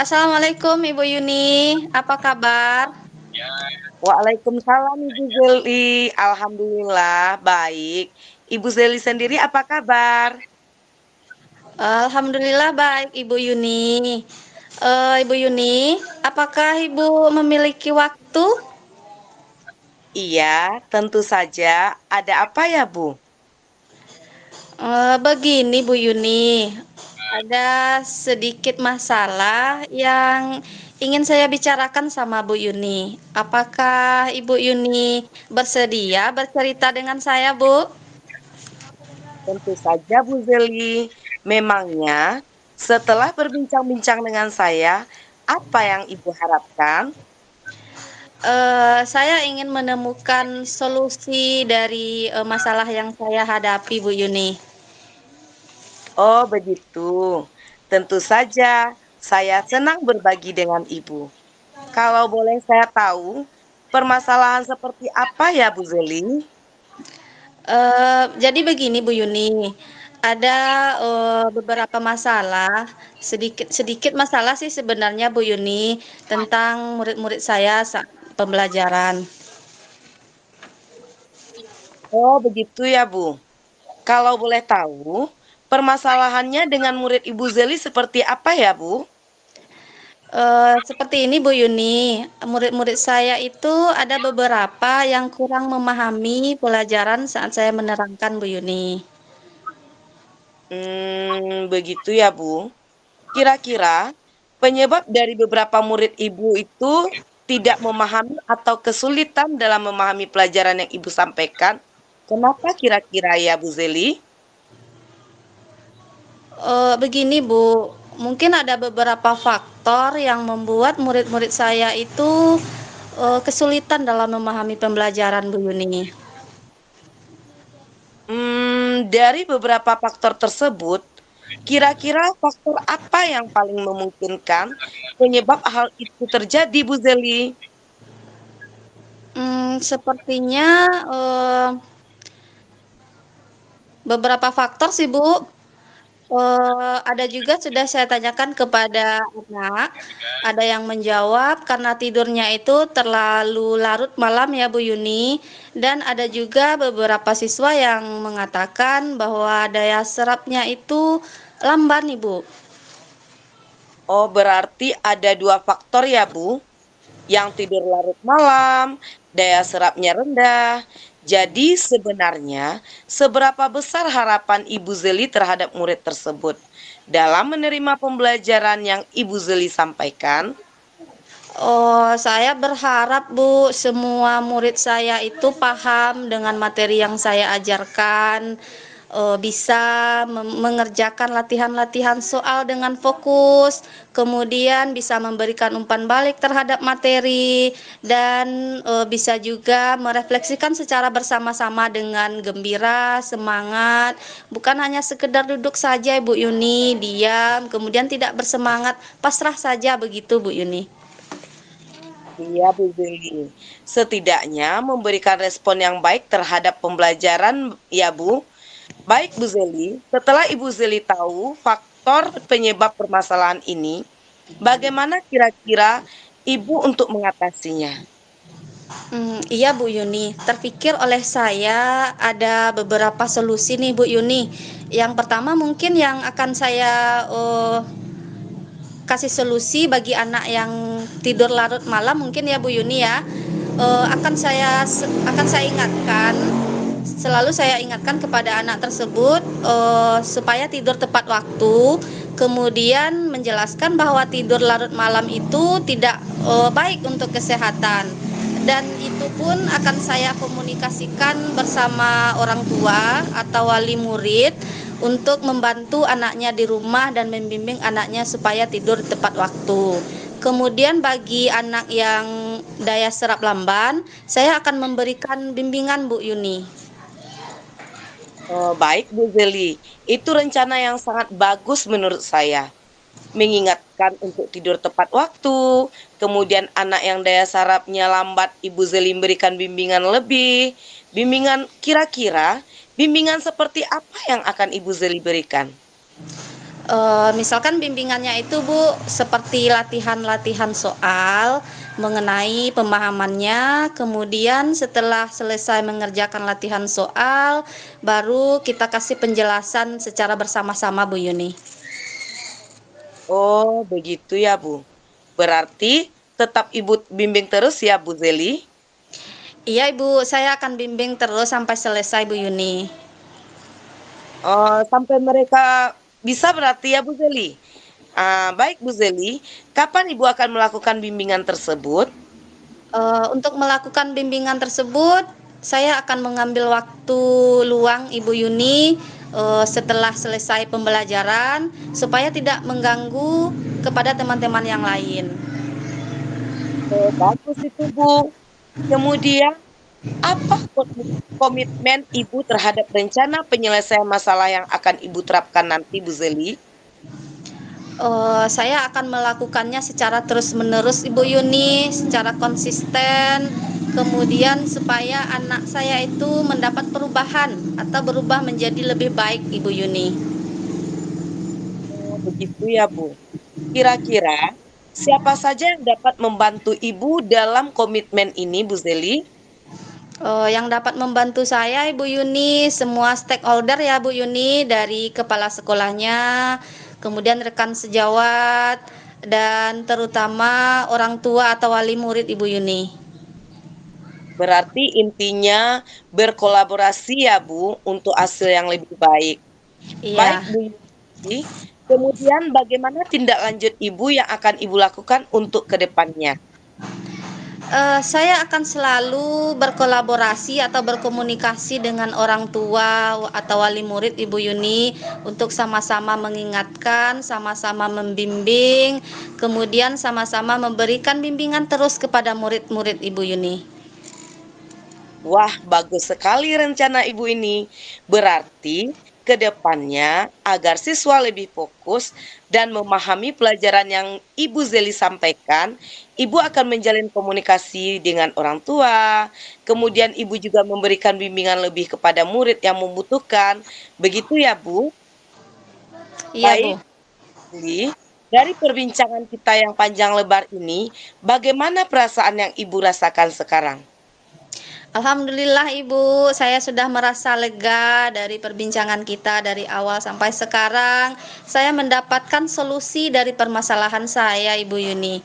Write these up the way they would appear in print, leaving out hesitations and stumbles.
Assalamualaikum Ibu Yuni, apa kabar? Waalaikumsalam Ibu Zeli. Alhamdulillah baik. Ibu Zeli sendiri apa kabar? Alhamdulillah baik Ibu Yuni. Ibu Yuni, apakah Ibu memiliki waktu? Iya, tentu saja. Ada apa ya, Bu? Begini Bu Yuni, ada sedikit masalah yang ingin saya bicarakan sama Bu Yuni. Apakah Ibu Yuni bersedia bercerita dengan saya, Bu? Tentu saja, Bu Zeli. Memangnya setelah berbincang-bincang dengan saya, apa yang Ibu harapkan? Saya ingin menemukan solusi dari, masalah yang saya hadapi, Bu Yuni. Oh, begitu. Tentu saja, saya senang berbagi dengan Ibu. Kalau boleh saya tahu, permasalahan seperti apa ya, Bu Zeli? Jadi begini Bu Yuni, ada, beberapa masalah, sedikit masalah sih sebenarnya Bu Yuni, tentang murid-murid saya saat pembelajaran. Oh, begitu ya, Bu. Kalau boleh tahu, permasalahannya dengan murid Ibu Zeli seperti apa ya, Bu? Seperti ini Bu Yuni, murid-murid saya itu ada beberapa yang kurang memahami pelajaran saat saya menerangkan Bu Yuni. Begitu ya, Bu. Kira-kira penyebab dari beberapa murid Ibu itu tidak memahami atau kesulitan dalam memahami pelajaran yang Ibu sampaikan, kenapa kira-kira ya, Bu Zeli? Begini Bu, mungkin ada beberapa faktor yang membuat murid-murid saya itu, kesulitan dalam memahami pembelajaran Bu Yuni. Dari beberapa faktor tersebut, kira-kira faktor apa yang paling memungkinkan penyebab hal itu terjadi, Bu Zeli? Sepertinya, beberapa faktor sih Bu. Ada juga sudah saya tanyakan kepada anak, ada yang menjawab karena tidurnya itu terlalu larut malam ya Bu Yuni, dan ada juga beberapa siswa yang mengatakan bahwa daya serapnya itu lamban nih Bu. Oh, berarti ada dua faktor ya, Bu? Yang tidur larut malam, daya serapnya rendah. Jadi sebenarnya seberapa besar harapan Ibu Zeli terhadap murid tersebut dalam menerima pembelajaran yang Ibu Zeli sampaikan? Oh, saya berharap Bu, semua murid saya itu paham dengan materi yang saya ajarkan, bisa mengerjakan latihan-latihan soal dengan fokus, kemudian bisa memberikan umpan balik terhadap materi, dan bisa juga merefleksikan secara bersama-sama dengan gembira, semangat, bukan hanya sekedar duduk saja Ibu Yuni, diam, kemudian tidak bersemangat, pasrah saja begitu Bu Yuni. Iya, Bu Zeli. Setidaknya memberikan respon yang baik terhadap pembelajaran, ya, Bu. Baik, Bu Zeli. Setelah Ibu Zeli tahu faktor penyebab permasalahan ini, bagaimana kira-kira Ibu untuk mengatasinya? Iya Bu Yuni, terpikir oleh saya ada beberapa solusi nih Bu Yuni. Yang pertama mungkin yang akan saya kasih solusi bagi anak yang tidur larut malam mungkin ya Bu Yuni ya. Akan saya ingatkan, selalu saya ingatkan kepada anak tersebut supaya tidur tepat waktu, kemudian menjelaskan bahwa tidur larut malam itu tidak baik untuk kesehatan, dan itu pun akan saya komunikasikan bersama orang tua atau wali murid untuk membantu anaknya di rumah dan membimbing anaknya supaya tidur tepat waktu. Kemudian bagi anak yang daya serap lamban, saya akan memberikan bimbingan Bu Yuni. Baik, Bu Zeli. Itu rencana yang sangat bagus menurut saya. Mengingatkan untuk tidur tepat waktu, kemudian anak yang daya sarafnya lambat, Ibu Zeli memberikan bimbingan lebih. Bimbingan kira-kira, bimbingan seperti apa yang akan Ibu Zeli berikan? Misalkan bimbingannya itu Bu, seperti latihan-latihan soal mengenai pemahamannya, kemudian setelah selesai mengerjakan latihan soal, baru kita kasih penjelasan secara bersama-sama Bu Yuni. Oh, begitu ya, Bu. Berarti tetap Ibu bimbing terus ya, Bu Zeli? Iya Ibu, saya akan bimbing terus sampai selesai Bu Yuni. Sampai mereka bisa berarti ya, Bu Zeli? Baik Bu Zeli, kapan Ibu akan melakukan bimbingan tersebut? Untuk melakukan bimbingan tersebut, saya akan mengambil waktu luang Ibu Yuni setelah selesai pembelajaran supaya tidak mengganggu kepada teman-teman yang lain. Oh, bagus itu, Bu. Kemudian, apa komitmen Ibu terhadap rencana penyelesaian masalah yang akan Ibu terapkan nanti, Bu Zeli? Saya akan melakukannya secara terus-menerus Ibu Yuni, secara konsisten, kemudian supaya anak saya itu mendapat perubahan atau berubah menjadi lebih baik Ibu Yuni. Oh, begitu ya, Bu. Kira-kira siapa saja yang dapat membantu Ibu dalam komitmen ini, Bu Zeli? Yang dapat membantu saya Ibu Yuni, semua stakeholder ya Bu Yuni, dari kepala sekolahnya, kemudian rekan sejawat, dan terutama orang tua atau wali murid Ibu Yuni. Berarti intinya berkolaborasi ya, Bu, untuk hasil yang lebih baik. Baik, Iya. Bu Yuni. Kemudian bagaimana tindak lanjut Ibu yang akan Ibu lakukan untuk ke depannya? Saya akan selalu berkolaborasi atau berkomunikasi dengan orang tua atau wali murid Ibu Yuni untuk sama-sama mengingatkan, sama-sama membimbing, kemudian sama-sama memberikan bimbingan terus kepada murid-murid Ibu Yuni. Wah, bagus sekali rencana Ibu ini. Berarti ke depannya agar siswa lebih fokus dan memahami pelajaran yang Ibu Zeli sampaikan, Ibu akan menjalin komunikasi dengan orang tua, kemudian Ibu juga memberikan bimbingan lebih kepada murid yang membutuhkan. Begitu ya, Bu? Iya, Baik, Bu. Zeli. Dari perbincangan kita yang panjang lebar ini, bagaimana perasaan yang Ibu rasakan sekarang? Alhamdulillah Ibu, saya sudah merasa lega dari perbincangan kita dari awal sampai sekarang. Saya mendapatkan solusi dari permasalahan saya, Ibu Yuni.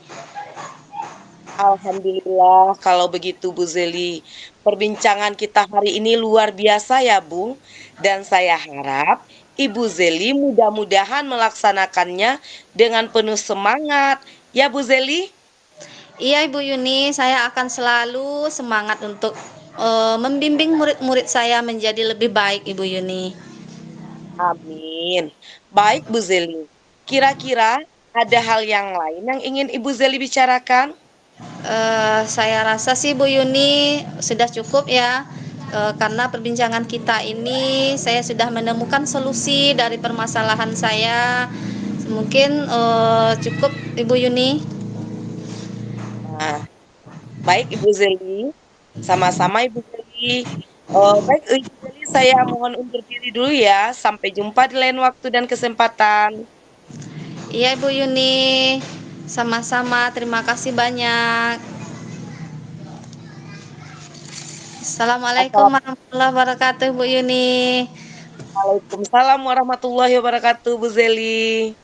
Alhamdulillah kalau begitu Bu Zeli. Perbincangan kita hari ini luar biasa ya Bu. Dan saya harap Ibu Zeli mudah-mudahan melaksanakannya dengan penuh semangat. Ya Bu Zeli? Iya Ibu Yuni, saya akan selalu semangat untuk membimbing murid-murid saya menjadi lebih baik Ibu Yuni. Amin. Baik Bu Zeli. Kira-kira ada hal yang lain yang ingin Ibu Zeli bicarakan? Saya rasa sih Bu Yuni sudah cukup ya, karena perbincangan kita ini saya sudah menemukan solusi dari permasalahan saya. Mungkin cukup Ibu Yuni. Nah, baik Ibu Zeli. Sama-sama Ibu Zeli. Baik Ibu Zeli, saya mohon undur diri dulu ya. Sampai jumpa di lain waktu dan kesempatan. Iya Ibu Yuni, sama-sama. Terima kasih banyak. Assalamualaikum warahmatullahi wabarakatuh Bu Yuni. Waalaikumsalam warahmatullahi wabarakatuh, Bu Zeli.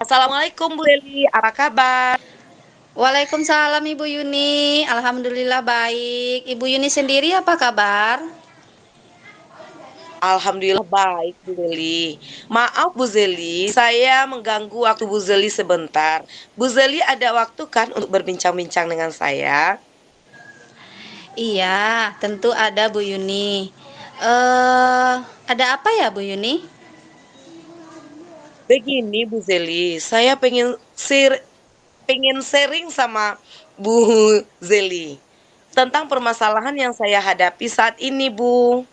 Assalamualaikum Bu Zeli, apa kabar? Waalaikumsalam Ibu Yuni. Alhamdulillah baik. Ibu Yuni sendiri apa kabar? Alhamdulillah baik Bu Zeli. Maaf Bu Zeli, saya mengganggu waktu Bu Zeli sebentar. Bu Zeli ada waktu kan untuk berbincang-bincang dengan saya? Iya, tentu ada Bu Yuni. Eh, ada apa ya Bu Yuni? Begini Bu Zeli, saya pengen sharing sama Bu Zeli. tentang permasalahan yang saya hadapi saat ini, Bu.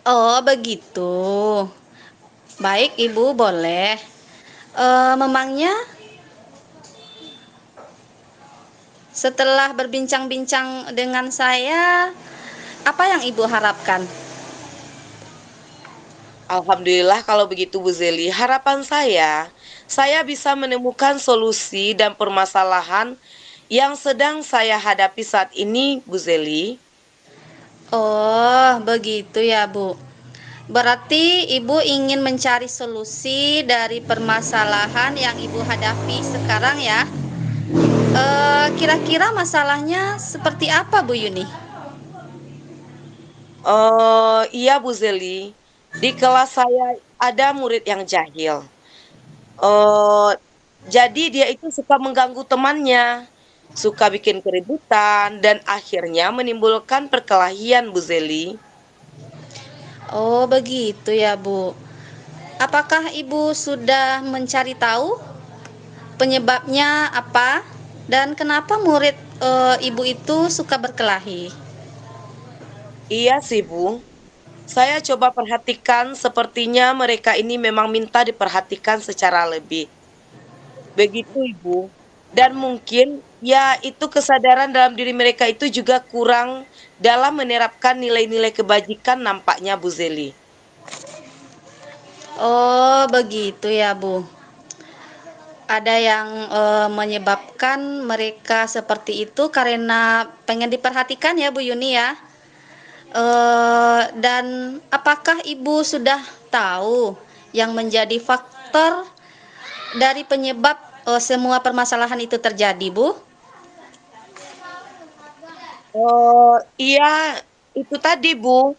Oh, begitu. Baik, Ibu, boleh. Memangnya setelah berbincang-bincang dengan saya, apa yang Ibu harapkan? Alhamdulillah kalau begitu Bu Zeli. Harapan saya bisa menemukan solusi dan permasalahan yang sedang saya hadapi saat ini, Bu Zeli. Oh, begitu ya, Bu. Berarti Ibu ingin mencari solusi dari permasalahan yang Ibu hadapi sekarang ya? Kira-kira masalahnya seperti apa, Bu Yuni? Iya Bu Zeli. Di kelas saya ada murid yang jahil. Eh, jadi dia itu suka mengganggu temannya, suka bikin keributan dan akhirnya menimbulkan perkelahian, Bu Zeli. Oh, begitu ya, Bu. Apakah Ibu sudah mencari tahu penyebabnya apa dan kenapa murid Ibu itu suka berkelahi? Iya sih, Bu. Saya coba perhatikan sepertinya mereka ini memang minta diperhatikan secara lebih. Begitu, Ibu. Dan mungkin ya itu kesadaran dalam diri mereka itu juga kurang dalam menerapkan nilai-nilai kebajikan nampaknya, Bu Zeli. Oh, begitu ya, Bu. Ada yang menyebabkan mereka seperti itu karena pengen diperhatikan ya, Bu Yuni ya. Dan apakah Ibu sudah tahu yang menjadi faktor dari penyebab semua permasalahan itu terjadi, Bu? Iya, itu tadi, Bu.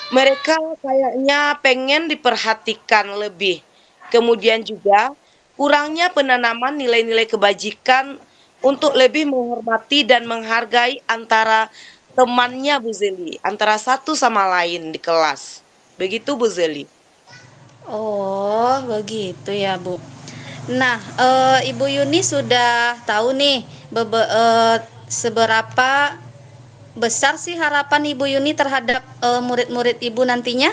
Mereka kayaknya pengen diperhatikan lebih. Kemudian juga kurangnya penanaman nilai-nilai kebajikan untuk lebih menghormati dan menghargai antara temannya Bu Zeli, antara satu sama lain di kelas. Begitu Bu Zeli. Oh, begitu ya, Bu. Nah, Ibu Yuni sudah tahu nih seberapa besar sih harapan Ibu Yuni terhadap murid-murid Ibu nantinya?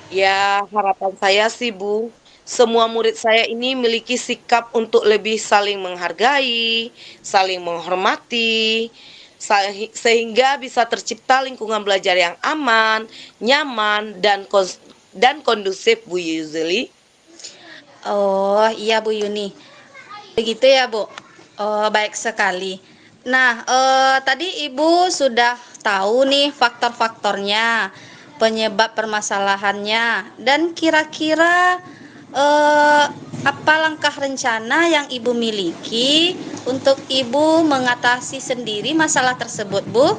Ya, harapan saya sih Bu, semua murid saya ini memiliki sikap untuk lebih saling menghargai, saling menghormati, sehingga bisa tercipta lingkungan belajar yang aman, nyaman, dan kondusif Bu Yuzeli. Oh, iya Bu Yuni. Begitu ya, Bu. Oh, baik sekali. Nah, tadi Ibu sudah tahu nih faktor-faktornya, penyebab permasalahannya, dan kira-kira eh, apa langkah rencana yang Ibu miliki untuk Ibu mengatasi sendiri masalah tersebut, Bu?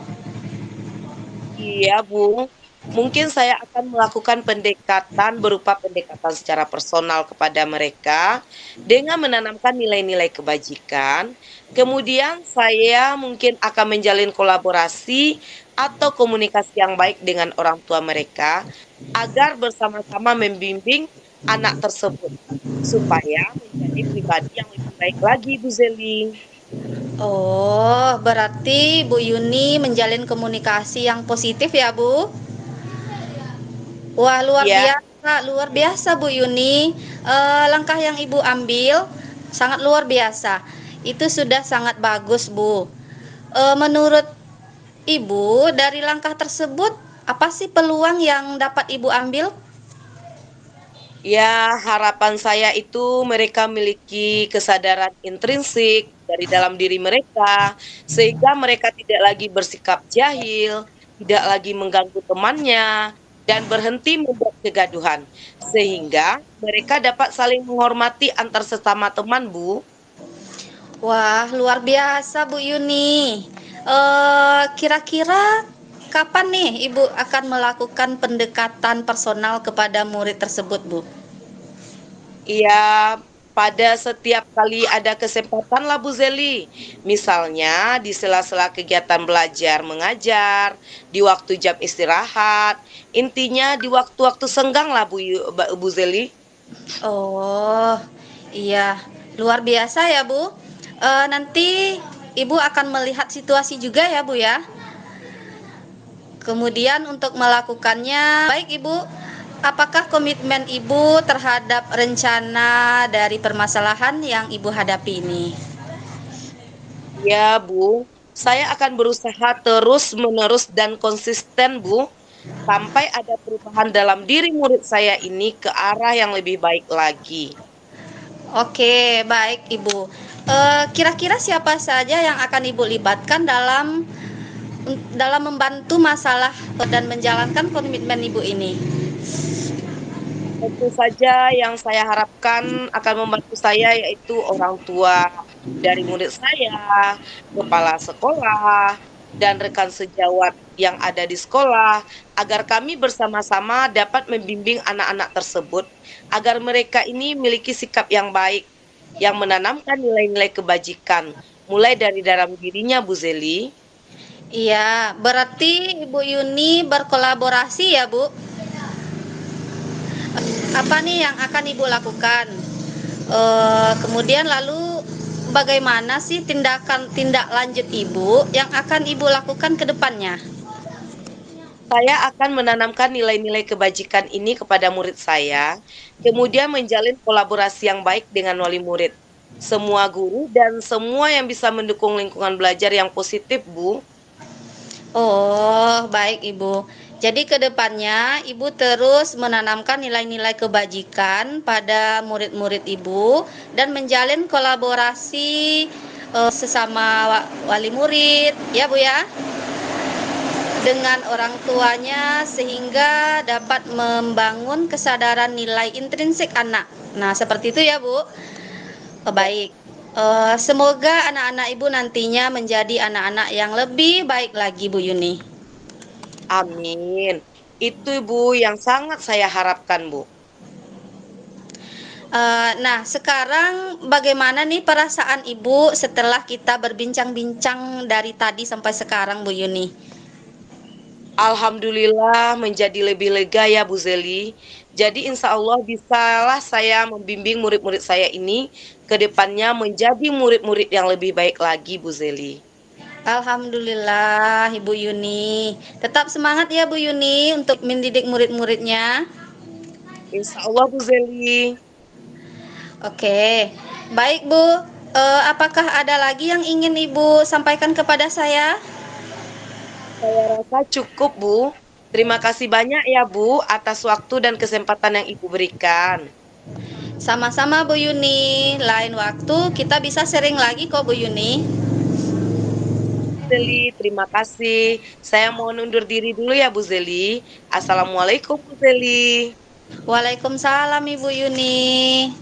Iya, Bu. Mungkin saya akan melakukan pendekatan berupa pendekatan secara personal kepada mereka dengan menanamkan nilai-nilai kebajikan. Kemudian saya mungkin akan menjalin kolaborasi atau komunikasi yang baik dengan orang tua mereka agar bersama-sama membimbing anak tersebut supaya menjadi pribadi yang lebih baik lagi, Bu Zeli. Oh, berarti Bu Yuni menjalin komunikasi yang positif ya, Bu? Wah, Ya. luar biasa Bu Yuni. Langkah yang Ibu ambil sangat luar biasa. Itu sudah sangat bagus, Bu. Menurut Ibu, dari langkah tersebut, apa sih peluang yang dapat Ibu ambil? Ya, harapan saya itu mereka memiliki kesadaran intrinsik dari dalam diri mereka, sehingga mereka tidak lagi bersikap jahil, tidak lagi mengganggu temannya, dan berhenti membuat kegaduhan. Sehingga mereka dapat saling menghormati antar sesama teman, Bu. Wah, luar biasa Bu Yuni. Kira-kira kapan nih Ibu akan melakukan pendekatan personal kepada murid tersebut, Bu? Iya, pada setiap kali ada kesempatan lah Bu Zeli. Misalnya di sela-sela kegiatan belajar mengajar, di waktu jam istirahat, intinya di waktu-waktu senggang lah Bu Zeli. Oh, iya, luar biasa ya, Bu. Nanti Ibu akan melihat situasi juga ya Bu ya. Kemudian untuk melakukannya, baik Ibu, apakah komitmen Ibu terhadap rencana dari permasalahan yang Ibu hadapi ini? Ya, Bu. Saya akan berusaha terus-menerus dan konsisten, Bu, sampai ada perubahan dalam diri murid saya ini ke arah yang lebih baik lagi. Oke, baik Ibu. Kira-kira siapa saja yang akan Ibu libatkan dalam membantu masalah dan menjalankan komitmen Ibu ini? Tentu saja yang saya harapkan akan membantu saya yaitu orang tua dari murid saya, kepala sekolah, dan rekan sejawat yang ada di sekolah, agar kami bersama-sama dapat membimbing anak-anak tersebut agar mereka ini memiliki sikap yang baik, yang menanamkan nilai-nilai kebajikan, mulai dari dalam dirinya, Bu Zeli. Iya, berarti Ibu Yuni berkolaborasi ya Bu? Apa nih yang akan Ibu lakukan? Kemudian lalu bagaimana sih tindak lanjut Ibu yang akan Ibu lakukan ke depannya? Saya akan menanamkan nilai-nilai kebajikan ini kepada murid saya, kemudian menjalin kolaborasi yang baik dengan wali murid, semua guru, dan semua yang bisa mendukung lingkungan belajar yang positif, Bu. Oh, baik Ibu. Jadi ke depannya Ibu terus menanamkan nilai-nilai kebajikan pada murid-murid Ibu dan menjalin kolaborasi sesama wali murid, ya Bu ya, dengan orang tuanya sehingga dapat membangun kesadaran nilai intrinsik anak. Nah, seperti itu ya Bu. Baik. Semoga anak-anak Ibu nantinya menjadi anak-anak yang lebih baik lagi Bu Yuni. Amin. Itu, Bu, yang sangat saya harapkan, Bu. Nah, sekarang bagaimana nih perasaan Ibu setelah kita berbincang-bincang dari tadi sampai sekarang, Bu Yuni? Alhamdulillah menjadi lebih lega ya, Bu Zeli. Jadi insya Allah bisalah saya membimbing murid-murid saya ini ke depannya menjadi murid-murid yang lebih baik lagi, Bu Zeli. Alhamdulillah, Ibu Yuni. Tetap semangat ya, Bu Yuni, untuk mendidik murid-muridnya. Insya Allah, Bu Zeli. Oke, baik Bu. Apakah ada lagi yang ingin Ibu sampaikan kepada saya? Saya rasa cukup, Bu. Terima kasih banyak ya, Bu, atas waktu dan kesempatan yang Ibu berikan. Sama-sama Bu Yuni. Lain waktu kita bisa sharing lagi kok Bu Yuni. Zeli, terima kasih. Saya mau undur diri dulu ya, Bu Zeli. Assalamualaikum, Bu Zeli. Waalaikumsalam Ibu Yuni.